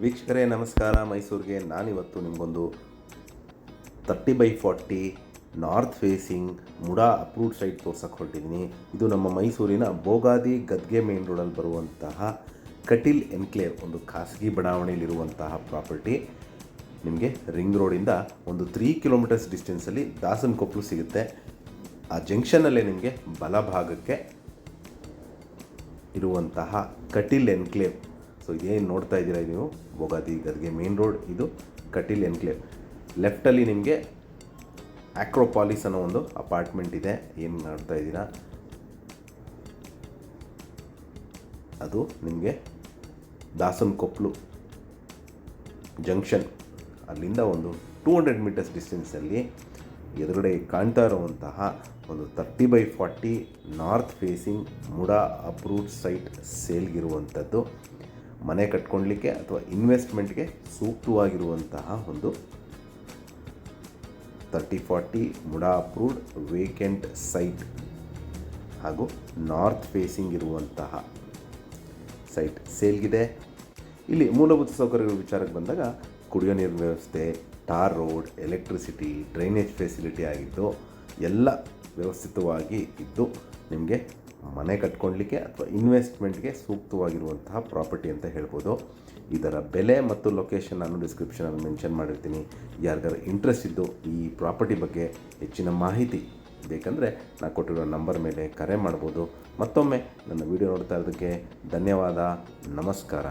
ವೀಕ್ಷಕರೇ ನಮಸ್ಕಾರ. ಮೈಸೂರಿಗೆ ನಾನಿವತ್ತು ನಿಮಗೊಂದು 30/40 north facing MUDA approved site ತೋರ್ಸಕ್ಕೆ ಹೊರಟಿದ್ದೀನಿ. ಇದು ನಮ್ಮ ಮೈಸೂರಿನ ಬೋಗಾದಿ ಗದ್ಗೆ ಮೇನ್ ರೋಡಲ್ಲಿ ಬರುವಂತಹ ಕಟೀಲ್ ಎನ್ಕ್ಲೇವ್, ಒಂದು ಖಾಸಗಿ ಬಡಾವಣೆಯಲ್ಲಿರುವಂತಹ ಪ್ರಾಪರ್ಟಿ. ನಿಮಗೆ ರಿಂಗ್ ರೋಡಿಂದ ಒಂದು 3 ಕಿಲೋಮೀಟರ್ಸ್ ಡಿಸ್ಟೆನ್ಸಲ್ಲಿ ದಾಸನಕೊಪ್ಪಲು ಸಿಗುತ್ತೆ. ಆ ಜಂಕ್ಷನ್ನಲ್ಲೇ ನಿಮಗೆ ಬಲಭಾಗಕ್ಕೆ ಇರುವಂತಹ ಕಟೀಲ್ ಎನ್ಕ್ಲೇವ್. ಸೊ ಇದೇನು ನೋಡ್ತಾ ಇದ್ದೀರಾ, ನೀವು ಬೋಗಾದಿ ಗದ್ಗೆ ಮೇನ್ ರೋಡ್, ಇದು ಕಟೀಲ್ ಎನ್ಕ್ಲೇವ್. ಲೆಫ್ಟಲ್ಲಿ ನಿಮಗೆ ಆಕ್ರೋಪಾಲಿಸ್ ಅನ್ನೋ ಒಂದು ಅಪಾರ್ಟ್ಮೆಂಟ್ ಇದೆ. ಏನು ನೋಡ್ತಾ ಇದ್ದೀರಾ, ಅದು ನಿಮಗೆ ದಾಸನಕೊಪ್ಪಲು ಜಂಕ್ಷನ್. ಅಲ್ಲಿಂದ ಒಂದು 200 ಮೀಟರ್ಸ್ ಡಿಸ್ಟೆನ್ಸಲ್ಲಿ ಎದುರುಗಡೆ ಕಾಣ್ತಾ ಇರುವಂತಹ ಒಂದು 30/40 north facing MUDA approved site ಸೇಲ್ಗಿರುವಂಥದ್ದು. ಮನೆ ಕಟ್ಕೊಳ್ಳಲಿಕ್ಕೆ ಅಥವಾ ಇನ್ವೆಸ್ಟ್ಮೆಂಟ್ಗೆ ಸೂಕ್ತವಾಗಿರುವಂತಹ ಒಂದು 30/40 ಮುಡಾ ಅಪ್ರೂವ್ಡ್ ವೇಕೆಂಟ್ ಸೈಟ್ ಹಾಗೂ ನಾರ್ತ್ ಫೇಸಿಂಗ್ ಇರುವಂತಹ ಸೈಟ್ ಸೇಲ್ಗಿದೆ. ಇಲ್ಲಿ ಮೂಲಭೂತ ಸೌಕರ್ಯಗಳ ವಿಚಾರಕ್ಕೆ ಬಂದಾಗ ಕುಡಿಯೋ ನೀರಿನ ವ್ಯವಸ್ಥೆ, tar road, electricity, drainage facility ಆಗಿದ್ದು ಎಲ್ಲ ವ್ಯವಸ್ಥಿತವಾಗಿ ಇದ್ದು ನಿಮಗೆ ಮನೆ ಕಟ್ಕೊಳ್ಳಲಿಕ್ಕೆ ಅಥವಾ ಇನ್ವೆಸ್ಟ್ಮೆಂಟ್ಗೆ ಸೂಕ್ತವಾಗಿರುವಂತಹ ಪ್ರಾಪರ್ಟಿ ಅಂತ ಹೇಳ್ಬೋದು. ಇದರ ಬೆಲೆ ಮತ್ತು ಲೊಕೇಶನ್ ನಾನು ಡಿಸ್ಕ್ರಿಪ್ಷನಲ್ಲಿ ಮೆನ್ಷನ್ ಮಾಡಿರ್ತೀನಿ. ಯಾರಿಗಾರು ಇಂಟ್ರೆಸ್ಟ್ ಇದ್ದು ಈ ಪ್ರಾಪರ್ಟಿ ಬಗ್ಗೆ ಹೆಚ್ಚಿನ ಮಾಹಿತಿ ಬೇಕಂದರೆ ನಾನು ಕೊಟ್ಟಿರೋ ನಂಬರ್ ಮೇಲೆ ಕರೆ ಮಾಡ್ಬೋದು. ಮತ್ತೊಮ್ಮೆ ನನ್ನ ವಿಡಿಯೋ ನೋಡ್ತಾ ಇರೋದಕ್ಕೆ ಧನ್ಯವಾದ. ನಮಸ್ಕಾರ.